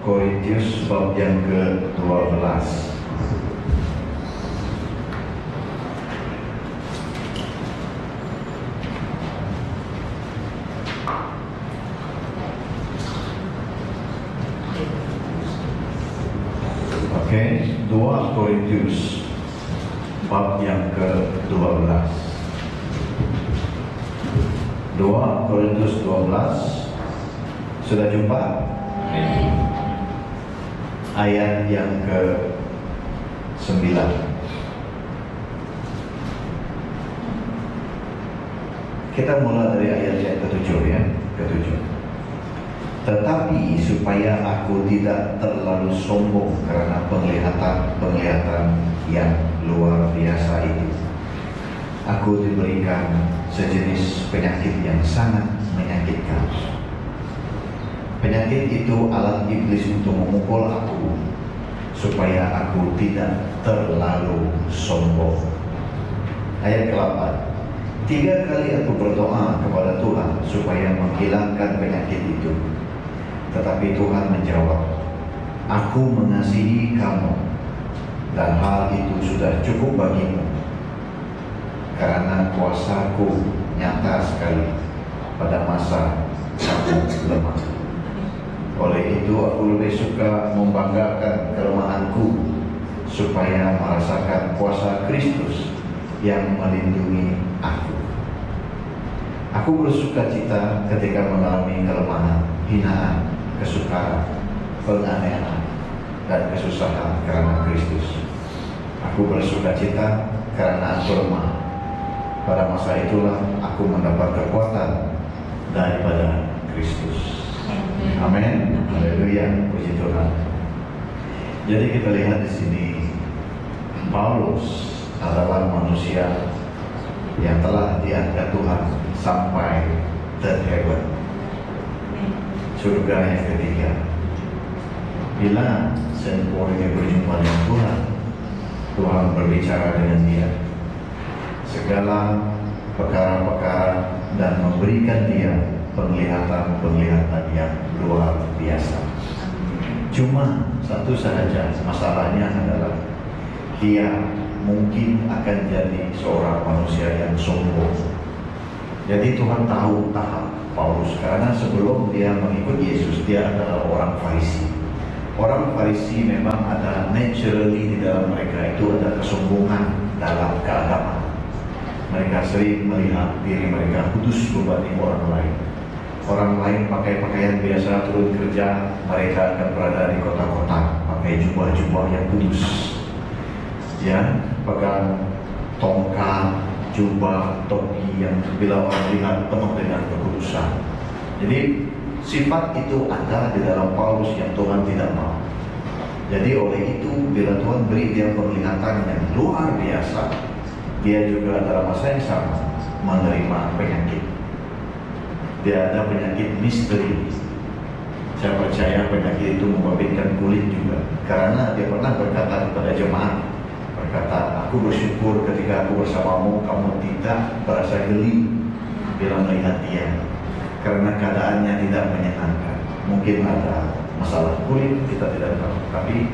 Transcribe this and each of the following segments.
Korintus bab yang ke-12. Oke, 2 Korintus bab yang ke-12. 2 Korintus 12. Sudah jumpa? Ayat yang ke-9. Kita mulai dari ayat yang ke-7 ya, ke-7. Tetapi supaya aku tidak terlalu sombong karena penglihatan yang luar biasa itu, aku diberikan sejenis penyakit yang sangat menyakitkan. Penyakit itu alat iblis untuk memukul aku, supaya aku tidak terlalu sombong. Ayat ke-8. 3 kali aku berdoa kepada Tuhan supaya menghilangkan penyakit itu. Tetapi Tuhan menjawab, aku mengasihi kamu, dan hal itu sudah cukup bagimu, karena kuasaku nyata sekali pada masa kamu lemah. Oleh itu aku lebih suka membanggakan kelemahanku, supaya merasakan kuasa Kristus yang melindungi aku. Aku bersuka cita ketika mengalami kelemahan, hinaan, kesukaran, penganiayaan, dan kesusahan karena Kristus. Aku bersuka cita karena aku lemah. Pada masa itulah aku mendapat kekuatan daripada Kristus. Amin. Haleluya, puji Tuhan. Jadi kita lihat di sini, Paulus adalah manusia yang telah diangkat Tuhan sampai terhebat, surga yang ketiga. Bila seorang yang berjumpa dengan Tuhan, Tuhan berbicara dengan dia segala perkara-perkara dan memberikan dia penglihatan yang luar biasa. Cuma satu sahaja masalahnya adalah dia mungkin akan jadi seorang manusia yang sombong. Jadi Tuhan tahu tahap Paulus, karena sebelum dia mengikut Yesus, dia adalah orang Farisi. Orang Farisi memang ada naturally di dalam mereka itu ada kesombongan dalam keagamaan. Mereka sering melihat diri mereka kudus berbanding orang lain. Orang lain pakai pakaian biasa turun kerja, mereka akan berada di kota-kota pakai jubah-jubah yang kudus. Ya, pegang tongkat, jubah, topi yang bila orang lihat penuh dengan kekudusan. Jadi sifat itu ada di dalam Paulus yang Tuhan tidak mau. Jadi oleh itu bila Tuhan beri dia penglihatan yang luar biasa, dia juga dalam masa yang sama menerima penyakit. Dia ada penyakit misteri. Saya percaya penyakit itu membabitkan kulit juga, karena dia pernah berkata kepada jemaat, berkata, aku bersyukur ketika aku bersamamu, kamu tidak merasa geli bila melihat dia, karena keadaannya tidak menyenangkan. Mungkin ada masalah kulit, kita tidak tahu, tapi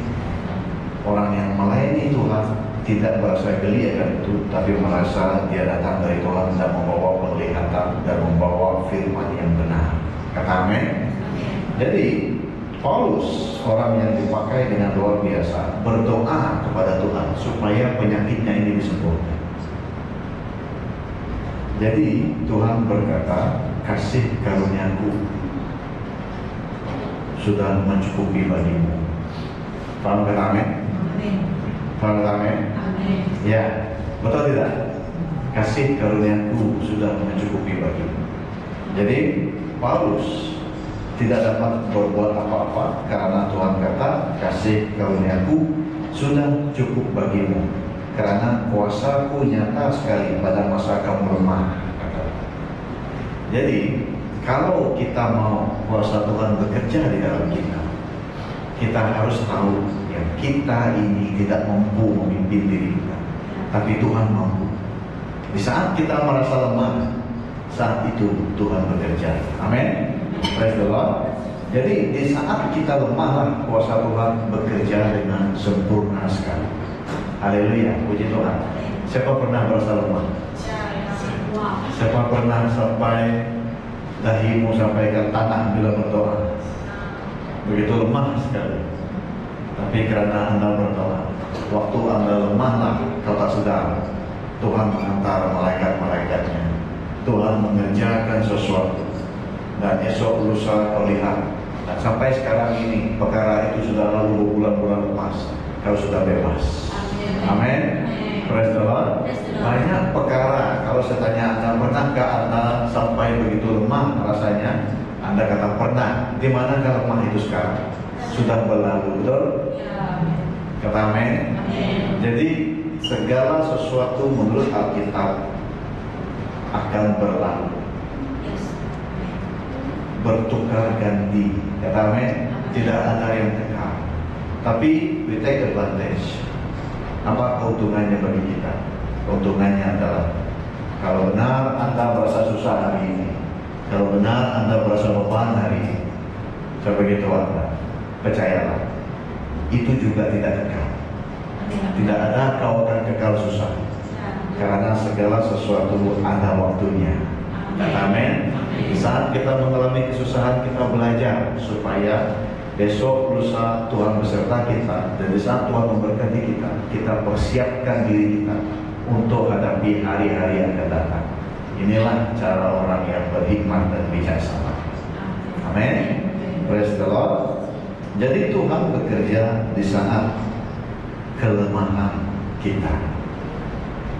orang yang melayani Tuhan tidak merasa geli akan itu, tapi merasa dia datang dari Tuhan dan membawa penglihatan dan membawa firman yang benar. Kata amin. Jadi Paulus, orang yang dipakai dengan luar biasa, berdoa kepada Tuhan supaya penyakitnya ini disembuhkan. Jadi Tuhan berkata, kasih karuniaku sudah mencukupi bagimu. Paham kata amin? Paham kata amin? Ya, betul tidak? Kasih karuniaku sudah mencukupi bagimu. Jadi Paulus tidak dapat berbuat apa-apa karena Tuhan kata, kasih karuniaku sudah cukup bagimu, karena kuasaku nyata sekali pada masa kamu lemah. Jadi kalau kita mau kuasa Tuhan bekerja di dalam kita, kita harus tahu ya, kita ini tidak mampu memimpin diri kita, tapi Tuhan mampu. Di saat kita merasa lemah, saat itu Tuhan bekerja. Amin. Praise the Lord. Jadi di saat kita lemahlah kuasa Tuhan bekerja dengan sempurna sekali. Haleluya, puji Tuhan. Siapa pernah merasa lemah? Siapa pernah sampai dahimu sampai ke tanah bila berdoa? Begitu lemah sekali. Tapi karena Anda berdoa, waktu Anda lemahlah, kau tak sedar, Tuhan menghantar malaikat-malaikatnya. Tuhan mengerjakan sesuatu. Dan esok lusa kau lihat. Dan sampai sekarang ini perkara itu sudah lalu berbulan-bulan lepas, kau sudah bebas. Amin. Praise the Lord. Banyak perkara. Kalau saya tanya Anda, pernahkah Anda sampai begitu lemah rasanya? Anda kata pernah. Di manakah lemah itu sekarang? Sudah berlalu, betul? Kata amin. Jadi segala sesuatu menurut Alkitab akan berlalu, bertukar ganti. Kata amin. Tidak ada yang kekal. Tapi we take advantage. Apa keuntungannya bagi kita? Keuntungannya adalah kalau benar Anda merasa susah hari ini, kalau benar Anda merasa beban hari ini, saya beritahu Anda, percayalah, itu juga tidak kekal. Tidak ada kau akan kekal susah, karena segala sesuatu ada waktunya. Amin. Saat kita mengalami kesusahan, kita belajar supaya besok lusa Tuhan beserta kita. Dan di saat Tuhan memberkati kita, kita persiapkan diri kita untuk hadapi hari-hari yang akan datang. Inilah cara orang yang berhikmat dan bijaksana. Amin. Praise the Lord. Jadi Tuhan bekerja di saat kelemahan kita.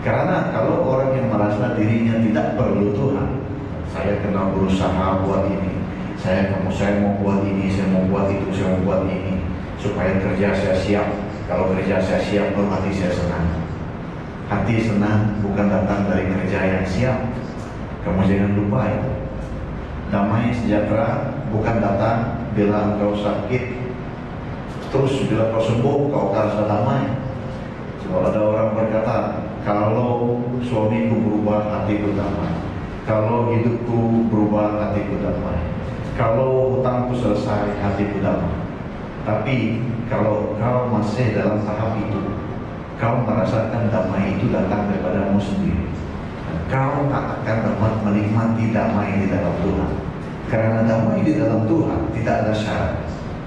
Karena kalau orang yang merasa dirinya tidak perlu Tuhan, saya kena berusaha buat ini, saya mau buat ini, saya mau buat itu, saya mau buat ini, supaya kerja saya siap. Kalau kerja saya siap, baru hati saya senang. Hati senang bukan datang dari kerja yang siap. Kamu jangan lupa itu. Damai sejahtera bukan datang bila engkau sakit, terus bila kau sembuh kau akan rasa damai. Sebab ada orang berkata, kalau suamiku berubah, hatiku damai. Kalau hidupku berubah, hatiku damai. Kalau hutangku selesai, hatiku damai. Tapi kalau kau masih dalam tahap itu, kau merasakan damai itu datang daripadamu sendiri. Kau tak akan dapat menikmati damai di dalam Tuhan. Karena damai di dalam Tuhan tidak ada syarat.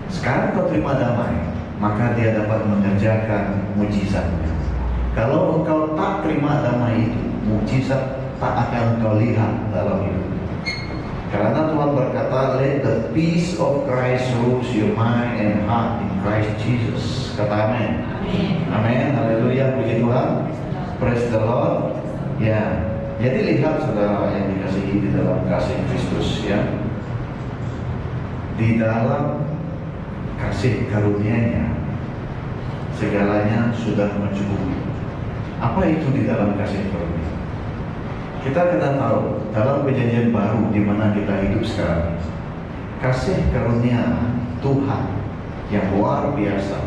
Sekarang kau terima damai, maka dia dapat mengerjakan mujizatnya. Kalau engkau tak terima damai itu, mujizat tak akan kau lihat dalam hidup. Karena Tuhan berkata, let the peace of Christ rule your mind and heart in Christ Jesus. Kata amin. Amin. Haleluya, puji Tuhan. Praise the Lord. Ya. Jadi lihat saudara yang dikasihi di dalam kasih Kristus, ya. Di dalam kasih karunia-Nya segalanya sudah mencukupi. Apa itu di dalam kasih karunia? Kita kena tahu dalam perjanjian baru di mana kita hidup sekarang, kasih karunia Tuhan yang luar biasa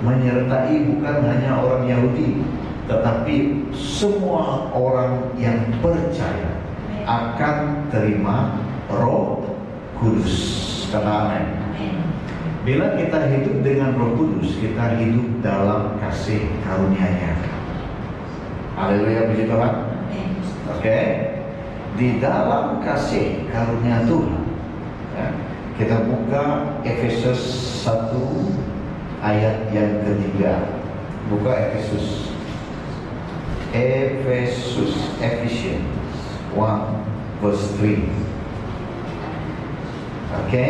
menyertai bukan hanya orang Yahudi, tetapi semua orang yang percaya akan terima Roh Kudus. Kata amin. Bila kita hidup dengan Roh Kudus, kita hidup dalam kasih karunia-Nya. Haleluya, puji Tuhan. Oke. Di dalam kasih karunia Tuhan, ya, kita buka Efesus 1 ayat yang ketiga. Buka Efesus Ephesians 1 verse 3. Oke.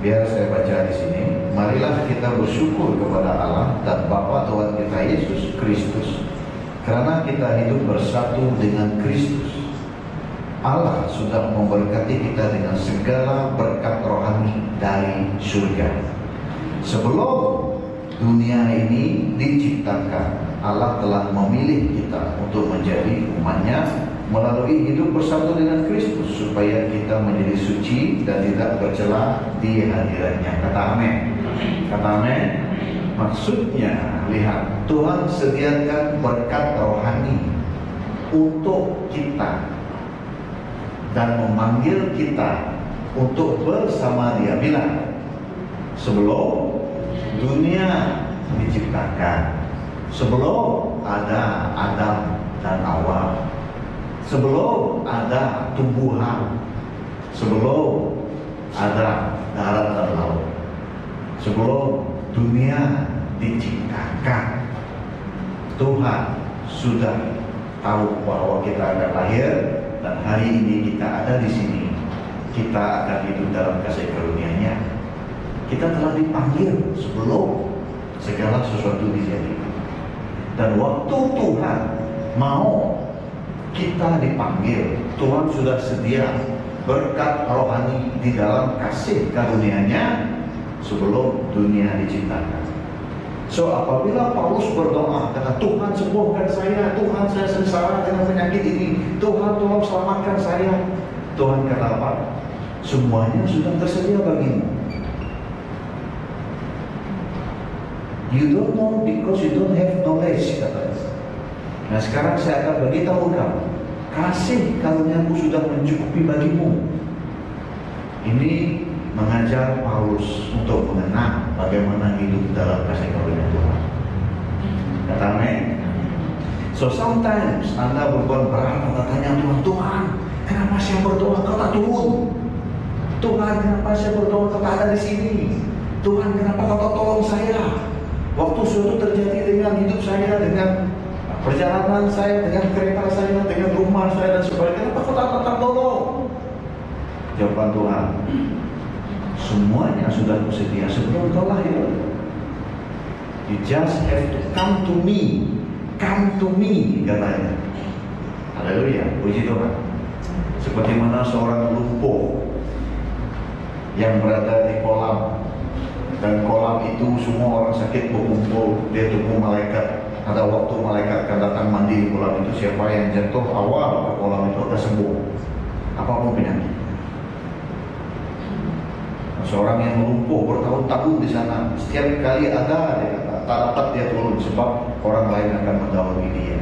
Biar saya baca di sini. Marilah kita bersyukur kepada Allah dan Bapa Tuhan kita Yesus Kristus, karena kita hidup bersatu dengan Kristus. Allah sudah memberkati kita dengan segala berkat rohani dari surga. Sebelum dunia ini diciptakan, Allah telah memilih kita untuk menjadi umat-Nya melalui hidup bersatu dengan Kristus, supaya kita menjadi suci dan tidak bercela di hadirat-Nya. Kata amin. Kata amin. Maksudnya, lihat, Tuhan sediakan berkat rohani untuk kita dan memanggil kita untuk bersama Dia. Bilang, sebelum dunia diciptakan, sebelum ada Adam dan Hawa, sebelum ada tumbuhan, sebelum ada darat dan laut, sebelum dunia diciptakan, Tuhan sudah tahu bahwa kita akan lahir, dan hari ini kita ada di sini. Kita akan hidup dalam kasih karunia-Nya. Kita telah dipanggil sebelum segala sesuatu terjadi. Dan waktu Tuhan mau kita dipanggil, Tuhan sudah sedia berkat rohani di dalam kasih karunia-Nya sebelum dunia diciptakan. So apabila Paulus berdoa, kata Tuhan sembuhkan saya, Tuhan saya sengsara dengan penyakit ini, Tuhan tolong selamatkan saya. Tuhan kata apa? Semuanya sudah tersedia bagimu. You don't know because you don't have knowledge, katanya. Nah sekarang saya akan beritahu kamu, kasih karunia-Ku sudah mencukupi bagimu. Ini mengajar Paulus untuk mengenal bagaimana hidup dalam kasih karunia Tuhan. Kata amin. So sometimes Anda berbuat berat, Anda tanya Tuhan, Tuhan, kenapa saya berdoa Kau tak turun? Tuhan, kenapa saya berdoa Kau tak ada di sini? Tuhan, kenapa Kau tak tolong saya? Waktu sesuatu terjadi dengan hidup saya, dengan perjalanan saya, dengan kereta saya, dengan rumah saya dan sebagainya, kenapa Kau tak tolong? Jawaban Tuhan, semuanya sudah kusedia sebelum kau lahir. You just have to come to me. Come to me, katanya. Haleluya, puji Tuhan. Seperti mana seorang lumpuh yang berada di kolam, dan kolam itu semua orang sakit berkumpul. Dia tunggu malaikat. Ada waktu malaikat akan datang mandi di kolam itu. Siapa yang jatuh awal ke kolam itu akan sembuh, apapun penyakit. Seorang yang lumpuh bertahun-tahun di sana, setiap kali ada dia kata, tak dapat dia turun sebab orang lain akan mendahului dia.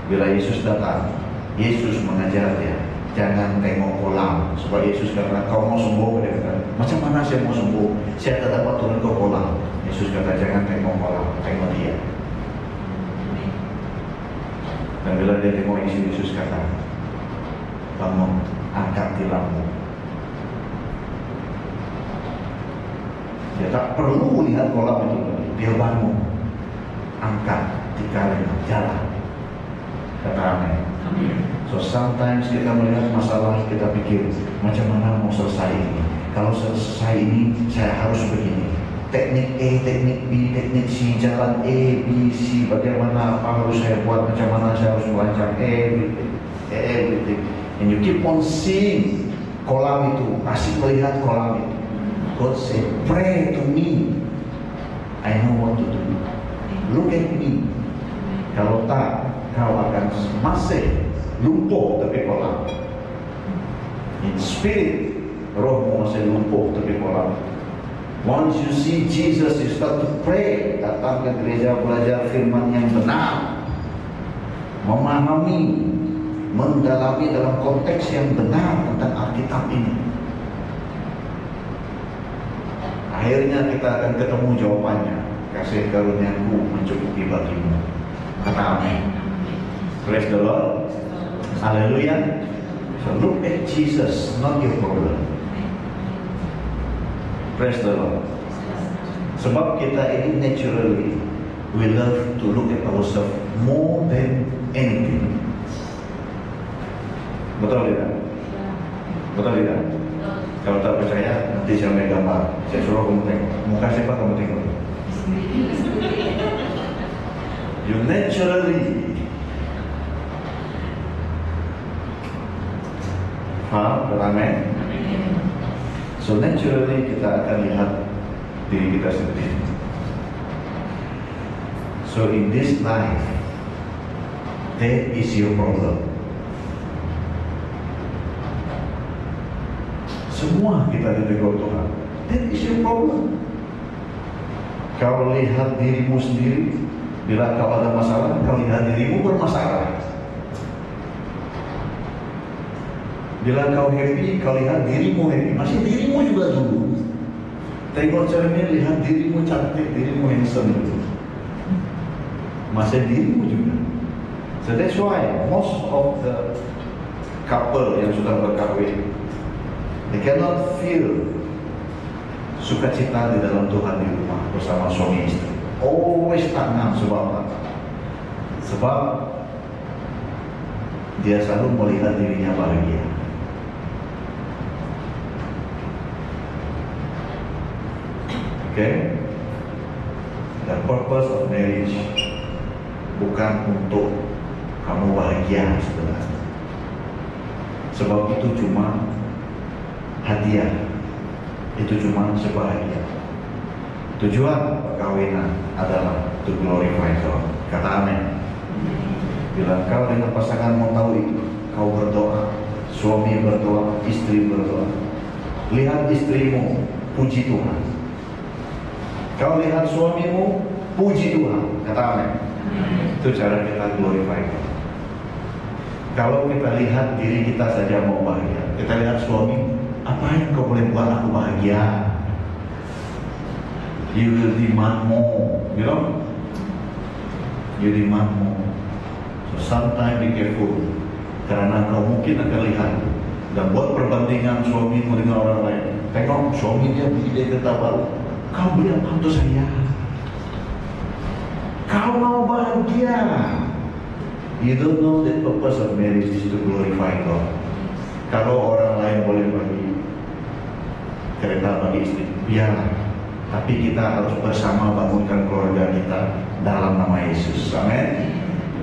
Bila Yesus datang, Yesus mengajar dia, jangan tengok kolam. Sebab Yesus kata, kau mau sembuh? Dia kata, macam mana saya mau sembuh? Saya tak dapat turun ke kolam. Yesus kata, jangan tengok kolam, tengok dia. Dan bila dia tengok Yesus kata, bangun, angkat tilammu. Dia tak perlu lihat kolam itu, dia bangun, angkat, tikalnya, jalan. Kata amin. So sometimes kita melihat masalah, kita pikir macam mana mau selesai ini. Kalau selesai ini, saya harus begini. Teknik A, teknik B, teknik C, jalan A, B, C. Bagaimana, apa harus saya buat, macam mana saya harus melancang everything. And you keep on seeing kolam itu, asik melihat kolam itu. God said, pray to me. I know what to do. Look at me. Kalau tak, kau akan masih lumpuh tepi kolam. In spirit, rohmu masih lumpuh tepi kolam. Once you see Jesus, you start to pray. Datang ke gereja, belajar firman yang benar, memahami, mendalami dalam konteks yang benar tentang Alkitab ini. Akhirnya kita akan ketemu jawabannya. Kasih karunia-Ku mencukupi bagimu. Kata amin. Praise the Lord. Haleluya. So look at Jesus, not your problem. Praise the Lord. Sebab kita ini naturally, we love to look at ourselves more than anything. Betul tidak? Betul tidak? Kalau tak percaya, nanti saya ambil gambar. Saya suruh kamu tengok. Muka siapa kamu tengok? You naturally. Faham? Amin? So naturally kita akan lihat diri kita sendiri. So in this life, that is your problem. Semua kita ditegur Tuhan. That is your problem. Kau lihat dirimu sendiri. Bila kau ada masalah, kau lihat dirimu bermasalah. Bila kau happy, kau lihat dirimu happy. Masih dirimu juga dulu. Tengok cermin, lihat dirimu cantik, dirimu handsome itu. Masih dirimu juga. So that's why most of the couple yang sudah berkahwin, they cannot feel sukacita di dalam Tuhan di rumah bersama suami istri. Always stagnan. Sebab apa? Sebab dia selalu melihat dirinya bahagia. Okay? The purpose of marriage bukan untuk kamu bahagia sebenarnya. Sebab itu cuma hadiah. Itu cuma sebahagia. Tujuan perkawinan adalah to glorify God. Kata amin. Bila kau dengan pasangan mau tahu itu, kau berdoa, suami berdoa, istri berdoa. Lihat istrimu, puji Tuhan. Kau lihat suamimu, puji Tuhan. Kata amin. Itu cara kita glorify God. Kalau kita lihat diri kita saja mau bahagia, kita lihat suami, apa yang kau boleh buat aku bahagia? You will demand more, you know? You demand more. So sometimes be careful, karena kau mungkin akan lihat dan buat perbandingan suamimu dengan orang lain. Tengok suami dia beli dia kereta baru, kau beli apa untuk saya? Kau mau bahagia. You don't know the purpose of marriage is to glorify God. Kalau orang lain boleh bagi kereta bagi istri, biarlah. Tapi kita harus bersama bangunkan keluarga kita dalam nama Yesus. Amin.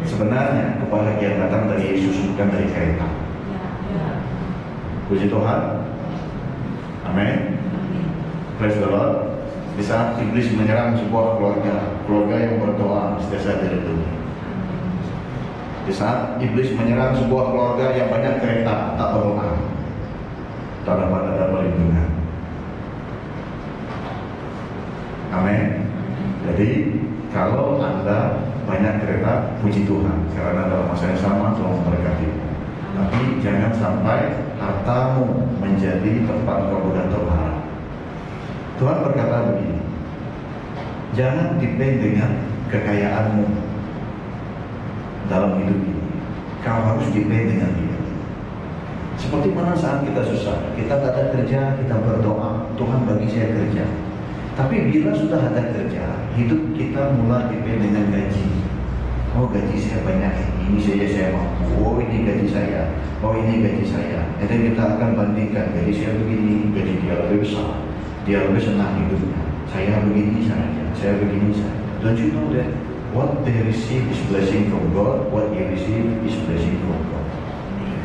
Sebenarnya kebahagiaan datang dari Yesus, bukan dari kereta. Puji Tuhan. Amin. Praise the Lord. Di saat iblis menyerang sebuah keluarga yang berdoa setiap dari dunia. Di saat iblis menyerang sebuah keluarga yang banyak kereta tak berdoa, tak dapat ada perlindungan. Amin. Jadi kalau Anda banyak kereta, puji Tuhan, karena dalam masa yang sama Tuhan memberkati. Tapi jangan sampai hartamu menjadi tempat kau dan terharap. Tuhan berkata begini, jangan depend dengan kekayaanmu dalam hidup ini. Kau harus depend dengan Dia. Seperti mana saat kita susah, kita tak ada kerja, kita berdoa, Tuhan bagi saya kerja. Tapi bila sudah ada kerja, hidup kita mulai depend dengan gaji. Oh, gaji saya banyak, ini saja saya mampu. Oh, ini gaji saya. Oh, ini gaji saya. Jadi kita akan bandingkan, gaji saya begini, gaji dia lebih besar, dia lebih senang hidupnya. Saya begini saja, saya begini saja. Don't you know that what they receive is blessing from God, what you receive is blessing from God.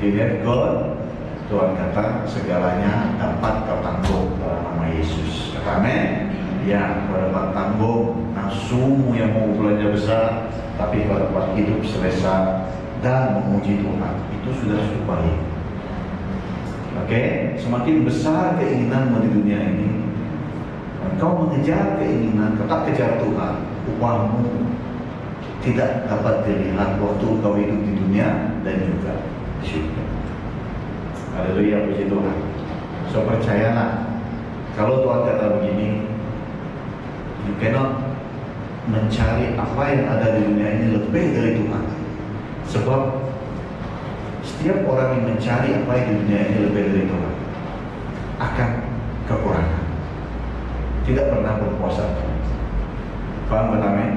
If you have God, Tuhan kata segalanya dapat kau tanggung dalam nama Yesus. Kata amin. Ya, kau dapat tanggung nafsumu yang mau belanja besar, tapi kau dapat hidup selesa dan memuji Tuhan. Itu sudah cukup baik. Oke, semakin besar keinginanmu di dunia ini, kau mengejar keinginan, kau tak kejar Tuhan, upahmu tidak dapat dilihat waktu kau hidup di dunia dan juga di surga. Haleluya, puji Tuhan. So percayalah, kalau Tuhan kata begini, you cannot mencari apa yang ada di dunia ini lebih dari Tuhan. Sebab setiap orang yang mencari apa yang di dunia ini lebih dari Tuhan akan kekurangan, tidak pernah berpuasa. Paham kan amin?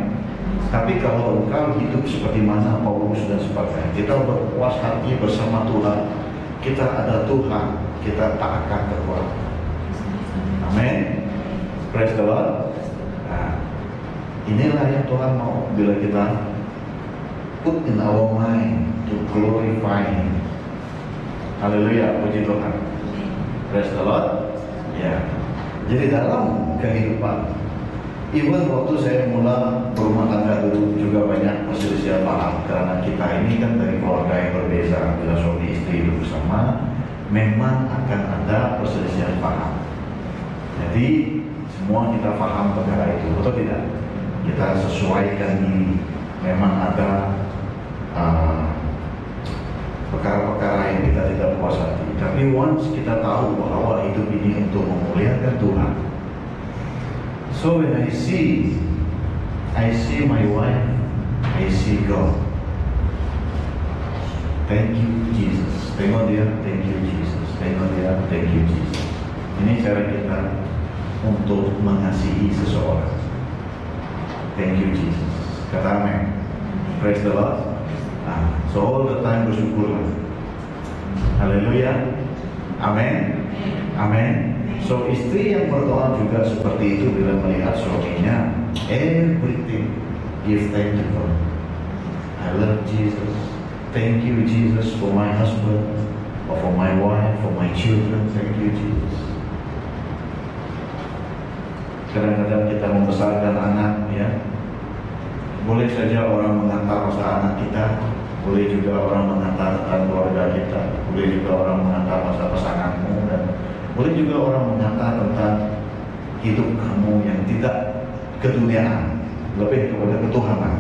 Tapi kalau engkau hidup seperti mana Paulus dan sebagainya, kita berpuas hati bersama Tuhan, kita ada Tuhan, kita tak akan kekurangan. Amin. Praise the Lord. Nah, inilah yang Tuhan mau bila kita put in our mind to glorify Him. Haleluya, puji Tuhan. Praise the Lord. Ya. Jadi dalam kehidupan, even waktu saya mula berumah tangga dulu juga banyak perselisihan paham, karena kita ini kan dari keluarga yang berbeda, bila suami istri hidup bersama, memang akan ada perselisihan paham. Jadi semua kita paham perkara itu, atau tidak? Kita sesuaikan diri. Memang ada perkara-perkara yang kita tidak puas hati. Tapi once kita tahu bahwa hidup ini untuk memuliakan Tuhan. So when I see my wife, I see God. Thank you Jesus. Tengok dia, thank you Jesus. Tengok dia, thank you Jesus. Ini cara kita untuk mengasihi seseorang. Thank you Jesus. Kata amin. Praise the Lord. So all the time bersyukurlah. Haleluya. Amin. Amin. So istri yang berdoa juga seperti itu bila melihat suaminya, everything give thank you God. I love Jesus. Thank you Jesus for my husband, or for my wife, for my children. Thank you Jesus. Kadang-kadang kita membesarkan anak, ya. Boleh saja orang mengantar masa anak kita, boleh juga orang mengantarkan keluarga kita, boleh juga orang mengantar masa pasanganmu, dan boleh juga orang mengantar tentang hidup kamu yang tidak keduniaan, lebih kepada ketuhanan.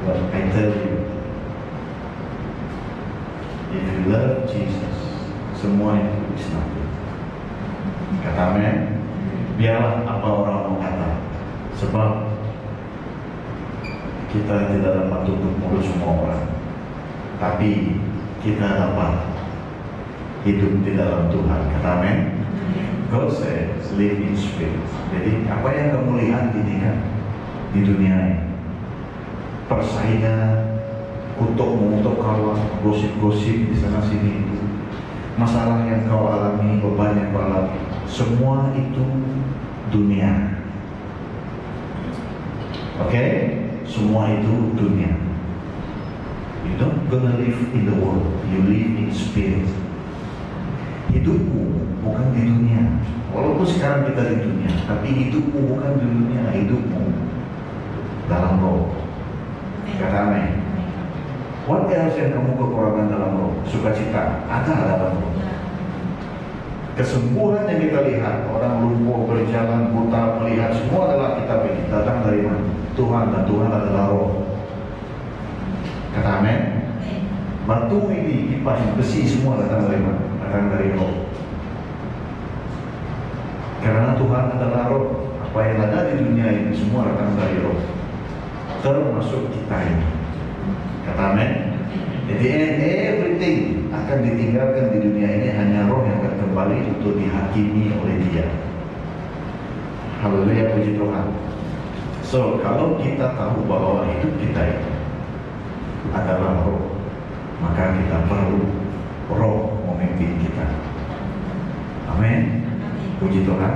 But I tell you, if you love Jesus, semua itu is nothing. Kata amin. Biarlah apa orang mau kata, sebab kita tidak dapat tutup mulut semua orang, tapi kita dapat hidup di dalam Tuhan. Kata amin. God says, live in spirit. Jadi apa yang kamu lihat ini kan di dunia ini, persaingan, kutuk kawan, gosip-gosip di sana sini itu, masalah yang kau alami, beban yang kau alami, semua itu dunia. Oke? Semua itu dunia. You don't gonna live in the world, you live in spirit. Hidupmu bukan di dunia. Walaupun sekarang kita di dunia, tapi hidupmu bukan di dunia, hidupmu dalam roh. Kata amin. What else yang kamu kekurangan dalam roh? Sukacita ada dalam roh. Kesembuhan yang kita lihat, orang lumpuh berjalan, buta melihat, semua adalah kita ini datang dari mana? Tuhan, dan Tuhan adalah roh. Kata amin. Batu ini, kipas besi, semua datang dari mana? Datang dari roh. Karena Tuhan adalah roh, apa yang ada di dunia ini semua datang dari roh, termasuk kita ini. Kata amin. Jadi everything akan ditinggalkan di dunia ini, hanya roh yang akan kembali untuk dihakimi oleh Dia. Haleluya, puji Tuhan. So kalau kita tahu bahwa hidup kita itu adalah roh, maka kita perlu roh memimpin kita. Amin. Puji Tuhan.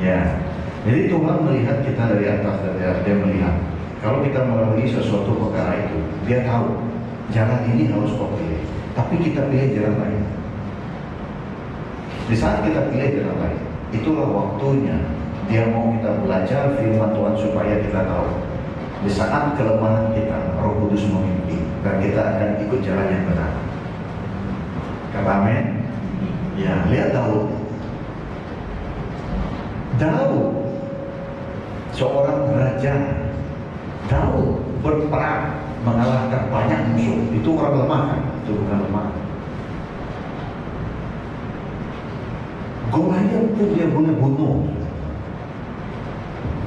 Ya. Jadi Tuhan melihat kita dari atas, Dia melihat. Kalau kita melalui sesuatu perkara itu, Dia tahu jalan ini harus kau pilih, tapi kita pilih jalan lain. Di saat kita pilih jalan lain, itulah waktunya Dia mau kita belajar firman Tuhan supaya kita tahu. Di saat kelemahan kita, Roh Kudus memimpin, dan kita akan ikut jalan yang benar. Kata amin. Ya, lihat Daud. Seorang raja. Daud berperang mengalahkan banyak musuh. Itu orang lemah kan? Itu bukan lemah. Goliat pun dia boleh bunuh.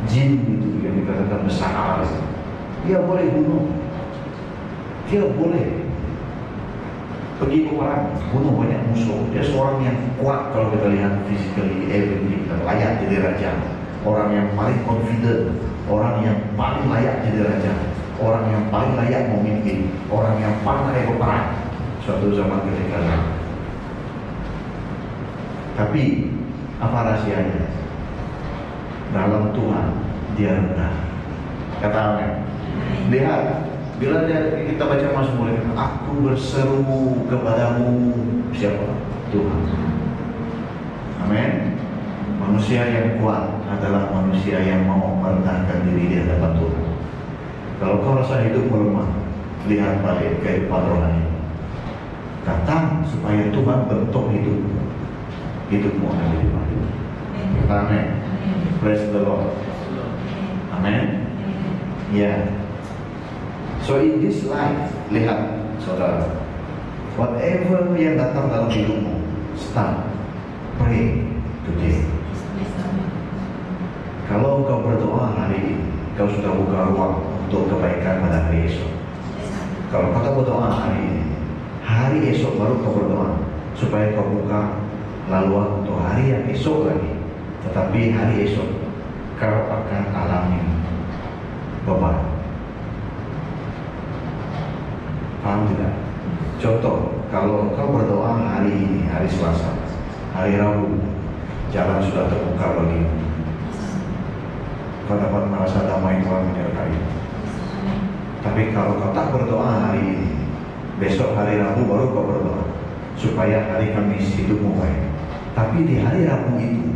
Jin itu yang dikatakan besar, dia boleh bunuh. Dia boleh pergi ke perang, bunuh banyak musuh. Dia seorang yang kuat kalau kita lihat physically, everything, layak jadi raja. Orang yang paling confident, orang yang paling layak jadi raja, orang yang paling layak memimpin, orang yang paling layak berperang suatu zaman ketika lalu. Tapi apa rahasianya? Dalam Tuhan dia rendah. Kata amin. Lihat, bila kita baca Mazmur, aku berseru kepadamu, siapa? Tuhan. Amin. Manusia yang kuat adalah manusia yang mau merendahkan diri di hadapan Tuhan. Kalau kau rasa hidup melemah, lihat balik kehidupan rohani. Datang supaya Tuhan bentuk hidupmu. Hidupmu akan jadi baik. Amin. Praise the Lord. Amin. Ya. So in this life, lihat, saudara, whatever yang datang dalam hidupmu, start pray today. Kalau kau berdoa hari ini, kau sudah buka ruang untuk kebaikan pada hari esok. Kalau kau berdoa hari ini, hari esok baru kau berdoa supaya kau buka laluan untuk hari yang esok lagi. Tetapi hari esok kau akan alami beban. Paham tidak? Contoh, kalau kau berdoa hari ini, hari Selasa, hari Rabu, jalan sudah terbuka bagimu. Kau dapat merasa damai Tuhan menyertai. Tapi kalau kau tak berdoa hari ini, besok hari Rabu baru kau berdoa supaya hari Kamis hidupmu baik. Tapi di hari Rabu itu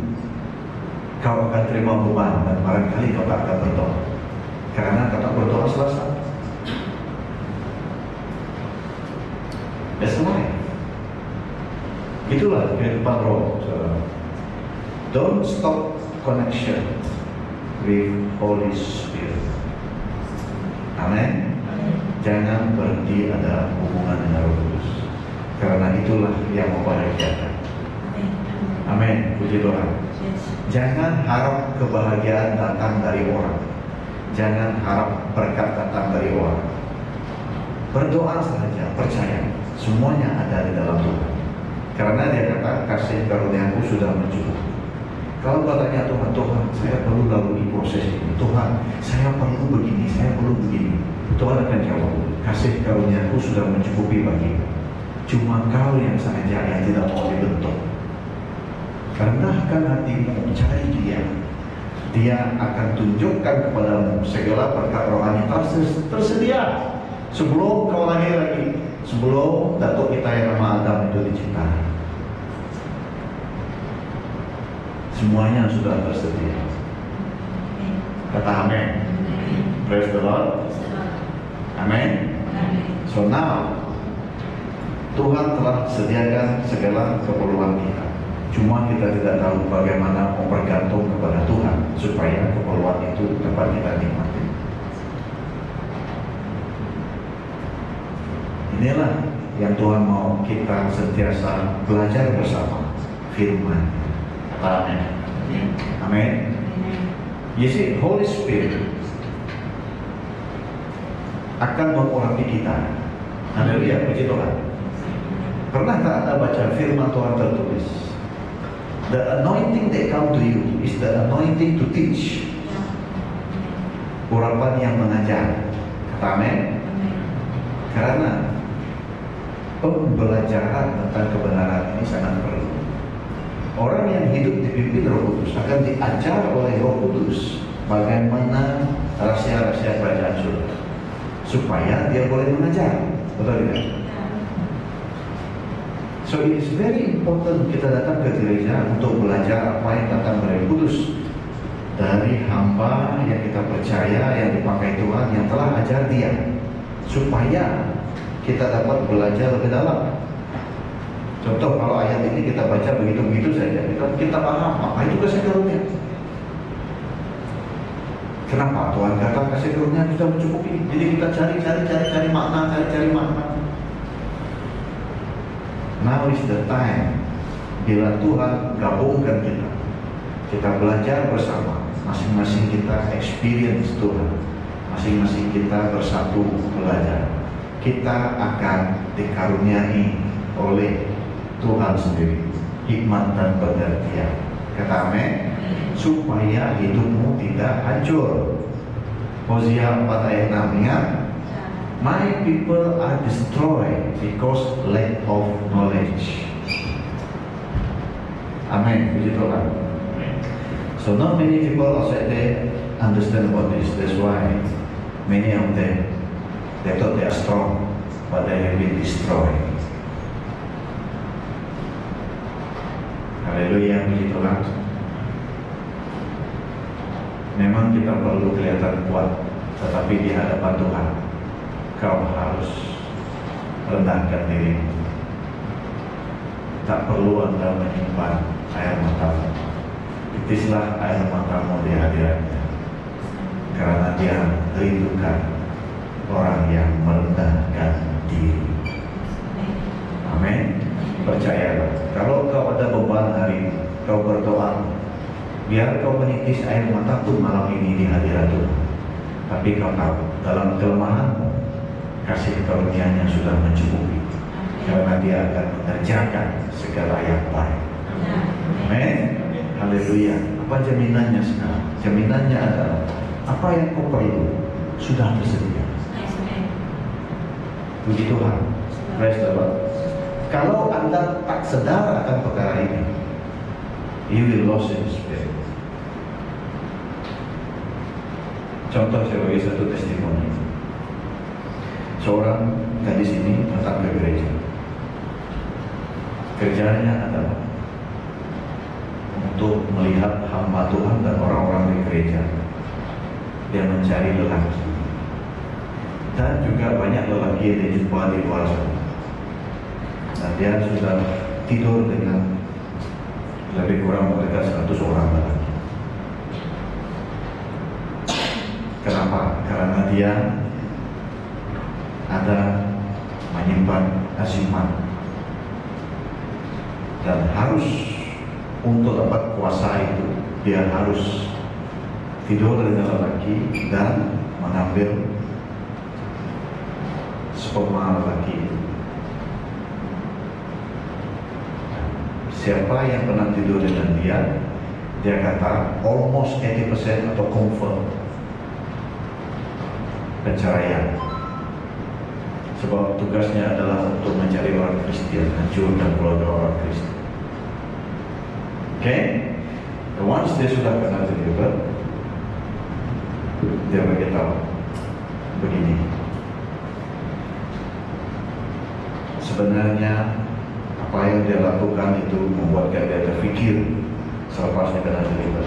kau akan terima beban dan barangkali kau tak akan berdoa karena kau tak berdoa Selasa. That's life. Itulah kehidupan roh. Don't stop connection with Holy Spirit. Amin. Jangan berhenti ada hubungan dengan Roh Kudus, karena itulah yang membahagiakan. Amin. Puji Tuhan. Jangan harap kebahagiaan datang dari orang. Jangan harap berkat datang dari orang. Berdoa saja, percaya semuanya ada di dalam Tuhan. Karena dia kata kasih karuniaku sudah mencukupi. Kalau kau tanya Tuhan, Tuhan saya perlu lalui proses ini, Tuhan saya perlu begini, saya perlu begini, Tuhan akan jawab, kasih karuniaku sudah mencukupi bagimu. Cuma kau yang saja yang tidak mau dibentuk. Rendahkan hatimu, cari dia. Dia akan tunjukkan kepadamu segala berkat rohani tersedia sebelum kau lahir lagi, sebelum datuk kita yang nama Adam itu diciptakan. Semuanya sudah tersedia. Kata amin. Praise the Lord. Amin. So now Tuhan telah sediakan segala keperluan kita. Cuma kita tidak tahu bagaimana bergantung kepada Tuhan supaya keperluan itu dapat kita nikmati. Inilah yang Tuhan mau kita sentiasa belajar bersama firman. Amin. Amin. You see, Holy Spirit akan mengurapi kita. Haleluya, puji Tuhan. Pernah tak Anda baca firman Tuhan tertulis? The anointing that come to you is the anointing to teach. Urapan yang mengajar. Kata amin. Karena pembelajaran tentang kebenaran ini sangat perlu. Orang yang hidup dipimpin Roh Kudus akan diajar oleh Roh Kudus bagaimana rahasia-rahasia kerajaan surga supaya dia boleh mengajar. Betul tidak? So it is very important kita datang ke gereja untuk belajar apa yang datang dari Roh Kudus, dari hamba yang kita percaya, yang dipakai Tuhan, yang telah ajar dia, supaya kita dapat belajar lebih dalam. Contoh, kalau ayat ini kita baca begitu-begitu saja, kita paham apa itu kasih karunia. Kenapa? Tuhan kata kasih karunia sudah mencukupi. Jadi kita cari makna, cari makna. Now is the time bila Tuhan gabungkan kita belajar bersama, masing-masing kita experience Tuhan, masing-masing kita bersatu belajar. Kita akan dikaruniai oleh Tuhan sendiri hikmat dan pengertian. Kata amin. Supaya hidupmu tidak hancur. Hosea 4 ayat 6, ingat? My people are destroyed because lack of knowledge. Amin. Puji Tuhan. So not many people outside there understand about this. That's why many of them, they thought they are strong, but they have been destroyed. Haleluya, puji Tuhan. Memang kita perlu kelihatan kuat, tetapi di hadapan Tuhan kau harus rendahkan dirimu. Tak perlu Anda menyimpan air matamu. Itislah air matamu di hadiratnya, karena Dia rindukan orang yang merendahkan diri. Amin. Percayalah, kalau kau ada beban hari ini, kau berdoa, biar kau menitis air mata pun malam ini di hadirat Tuhan. Tapi kau tahu, dalam kelemahanmu, kasih karunia-Nya sudah mencukupi. Karena Dia akan mengerjakan segala yang baik. Amin. Haleluya. Apa jaminannya sekarang? Jaminannya adalah apa yang kau perlu sudah tersedia. Puji Tuhan. Praise the Lord. Kalau Anda tak sadar akan perkara ini, you will lose in spirit. Contoh saya bagi satu testimoni. Seorang gadis ini datang ke gereja. Kerjanya adalah untuk melihat hamba Tuhan dan orang-orang di gereja. Dia mencari lelaki. Dan juga banyak lelaki yang dijumpa di luar sana. Dan dia sudah tidur dengan lebih kurang mendekat 100 orang lelaki. Kenapa? Karena dia ada menyimpan azimat. Dan harus untuk dapat kuasa itu, dia harus tidur dengan lelaki dan mengambil sperma lelaki itu. Siapa yang pernah tidur dengan dia, dia kata almost 80% atau confirm penceraian. Sebab tugasnya adalah untuk mencari orang Kristen, hancurkan keluarga orang Kristen. Okay? Once dia sudah pernah deliver, dia beritahu begini. Sebenarnya apa yang dia lakukan itu membuat dia terfikir selepas dia kena deliver,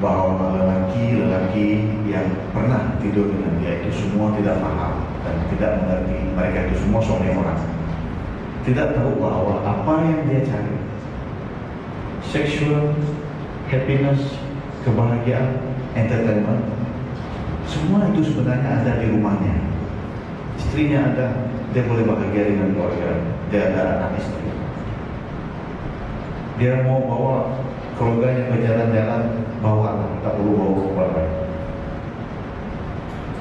bahwa lelaki-lelaki yang pernah tidur dengan dia itu semua tidak paham dan tidak mengerti. Mereka itu semua suami orang, tidak tahu bahwa apa yang dia cari, sexual happiness, kebahagiaan, entertainment, semua itu sebenarnya ada di rumahnya. Istrinya ada, dia boleh bahagia dengan keluarga, dia ada anak istri. Dia mau bawa keluarganya berjalan-jalan, bawa, tak perlu bawa keluarga.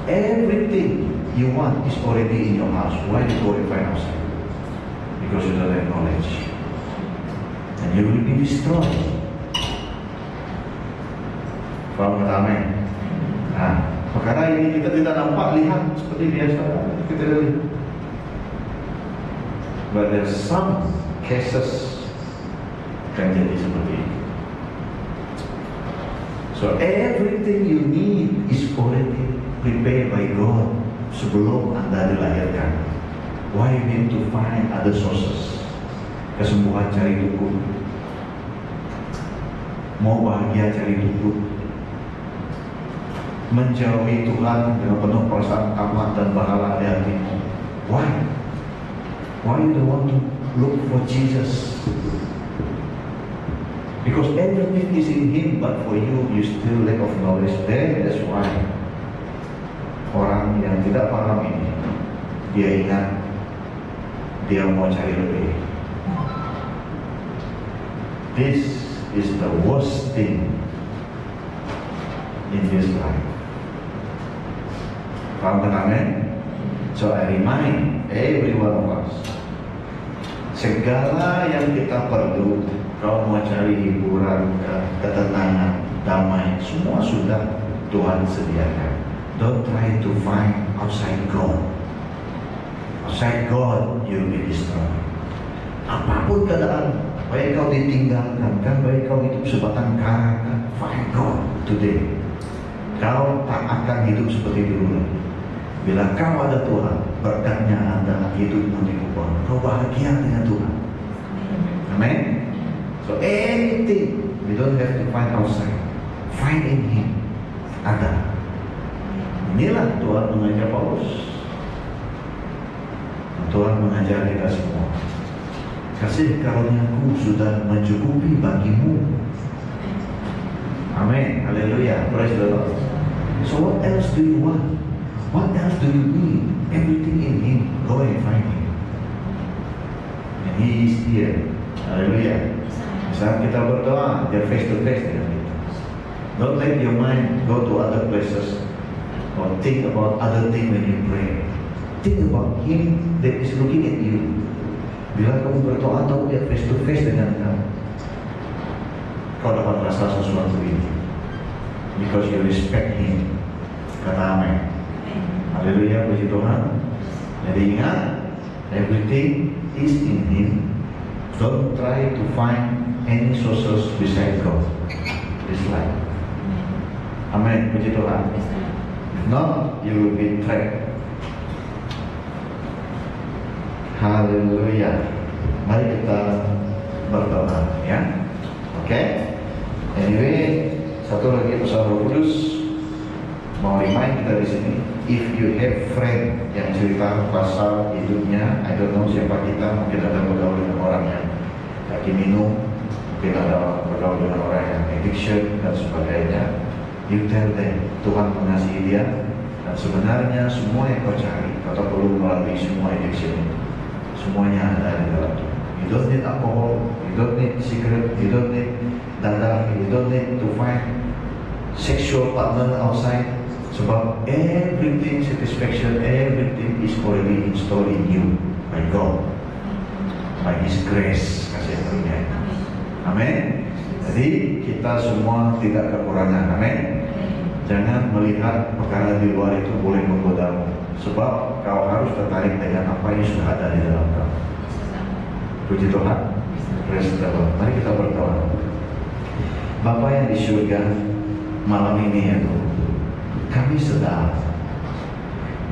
Everything you want is already in your house. Why you go and find outside? Because you don't have knowledge, and you will be destroyed. Faham kata? Nah, perkara ini kita tidak nampak lihat seperti biasa kita lihat. But there's some cases kan jadi seperti itu. So everything you need is already prepared by God sebelum Anda dilahirkan. Why you need to find other sources? Kesembuhan cari dukun, mau bahagia cari dukun, menjauhi Tuhan dengan penuh perasaan tamak dan berhala di hatimu. Why? Why you don't want to look for Jesus? Because everything is in Him, but for you, you still lack of knowledge. That's why orang yang tidak paham ini, dia ingat dia mau cari lebih. This is the worst thing in this life. Paham kan? Amen? So I remind every one of us, segala yang kita perlu, kalau mau cari hiburan, ketenangan, damai, semua sudah Tuhan sediakan. Don't try to find outside God. Outside God, you'll be destroyed. Apapun keadaan, baik kau ditinggalkan, kan baik kau hidup sebatang kara, kan, find God today. Kau tak akan hidup seperti dulu lagi. Bila kau ada Tuhan, berkatnya Anda hidupmu diubah. Kau bahagia dengan Tuhan. Amen. So anything we don't have to find outside, find in Him. Ada. Inilah Tuhan mengajar Paulus. Tuhan mengajar kita semua. Kasih karuniaku sudah mencukupi bagimu. Amin. Haleluya. Praise the Lord. So what else do you want? What else do you need? Everything in Him. Go and find Him. He is here. Haleluya. Saat kita berdoa, dia face to face dengan kita. Don't let your mind go to other places or think about other things when you pray. Think about Him that is looking at you. Bila kamu berdoa, tahu dia face to face dengan kamu. Kau dapat rasa sesuatu ini, because you respect Him. Kata amin. Haleluya, puji Tuhan. Jadi ingat, everything is in Him. Don't try to find any sources beside God. This life. Amin, puji Tuhan. If not, you will be trapped. Haleluya. Mari kita berdoa, ya. Oke. Anyway, satu lagi pesan Roh Kudus mau remind kita di sini. If you have friend yang cerita pasal hidupnya, I don't know siapa kita, mungkin ada bergaul dengan orang yang lagi minum, mungkin ada bergaul dengan orang yang addiction dan sebagainya. You tell them Tuhan mengasihi dia, dan sebenarnya semua yang kau cari, kau tak perlu melalui semua addiction itu. Semuanya ada di dalam Tuhan. You don't need alcohol, you don't need cigarette, you don't need dadah, you don't need to find sexual partner outside. Sebab everything satisfaction, everything is already installed in you by God, by His grace, kasih karunia. Amin. Jadi kita semua tidak kekurangan. Amin. Jangan melihat perkara di luar itu boleh menggodamu, sebab kau harus tertarik dengan apa yang sudah ada di dalam kau. Puji Tuhan. Praise the Lord. Mari kita berdoa. Bapa yang di surga, malam ini ya Tuhan, kami sedar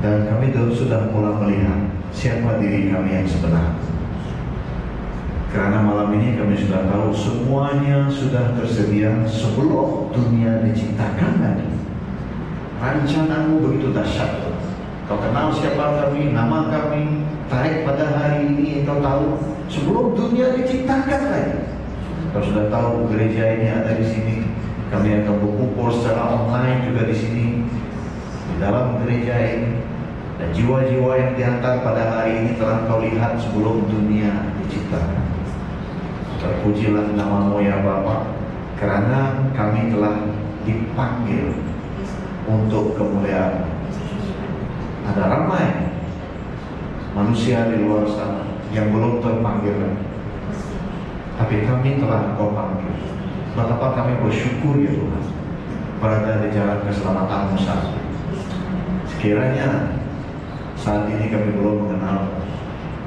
dan kami sudah mulai melihat siapa diri kami yang sebenar. Karena malam ini kami sudah tahu semuanya sudah tersedia sebelum dunia diciptakan lagi. Rencanamu begitu dahsyat. Kau kenal siapa kami, nama kami, tarik pada hari ini kau tahu sebelum dunia diciptakan lagi. Kau sudah tahu gereja ini ada di sini. Kami akan berkumpul secara online juga di sini, di dalam gereja ini. Dan jiwa-jiwa yang dihantar pada hari ini telah kau lihat sebelum dunia diciptakan. Terpujilah nama-Mu ya Bapa, karena kami telah dipanggil untuk kemuliaan. Ada ramai manusia di luar sana yang belum terpanggil lagi, tapi kami telah Kau panggil. Betapa kami bersyukur ya Tuhan, berada di jalan keselamatan-Mu saat ini. Sekiranya saat ini kami belum mengenal,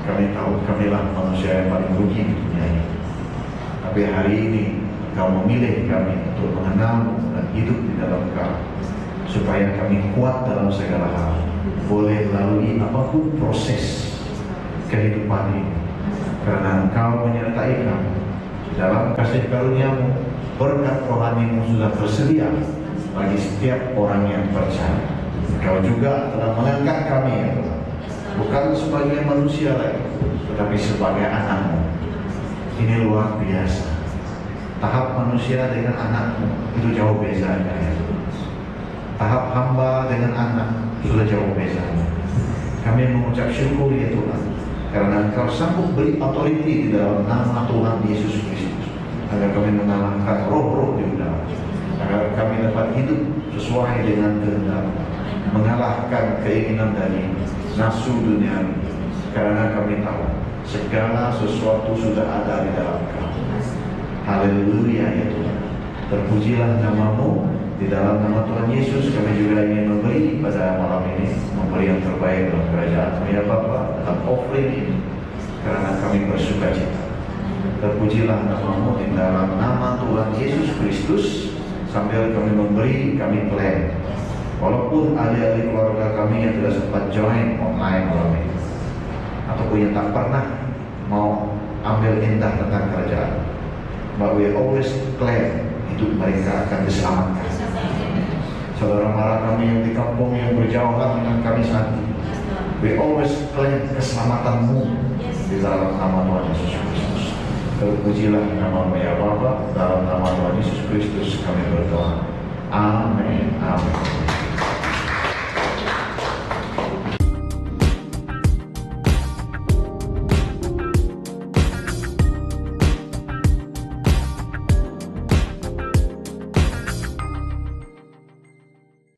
kami tahu kamilah manusia yang paling rugi di dunia ini. Tapi hari ini Kau memilih kami untuk mengenal dan hidup di dalam Kau, supaya kami kuat dalam segala hal, boleh melalui apapun proses kehidupan ini. Karena Engkau menyertai kami di dalam kasih karunia-Mu. Berkat rohani-Mu sudah tersedia bagi setiap orang yang percaya. Kau juga telah mengangkat kami ya Tuhan, bukan sebagai manusia lagi, tetapi sebagai anak-Mu. Ini luar biasa. Tahap manusia dengan anak-Mu itu jauh bezanya ya Tuhan. Tahap hamba dengan anak sudah jauh bezanya. Kami mengucap syukur ya Tuhan, karena Engkau sanggup beri otoriti di dalam nama Tuhan Yesus Kristus, agar kami mengalahkan roh-roh di udara, agar kami dapat hidup sesuai dengan kehendak, mengalahkan keinginan dari nafsu dunia, karena kami tahu segala sesuatu sudah ada di dalam Kau. Haleluya ya Tuhan. Terpujilah nama-Mu. Di dalam nama Tuhan Yesus kami juga ingin memberi pada malam ini, memberi yang terbaik dalam kerajaan ya Bapa, dalam offering ini, karena kami bersuka cita. Terpujilah nama-Mu di dalam nama Tuhan Yesus Kristus. Sambil kami memberi, kami plan. Walaupun adik-adik keluarga kami yang tidak sempat join online malam ini, ataupun yang tak pernah mau ambil indah tentang kerajaan, but we always claim hidup mereka akan diselamatkan. Saudara-saudara kami yang di kampung yang berjauhan dengan kami saat ini, we always claim keselamatan-Mu di dalam nama Tuhan Yesus Kristus. Terpujilah nama-Mu ya Bapa, dalam nama Tuhan Yesus Kristus kami berdoa. Amin. Amin.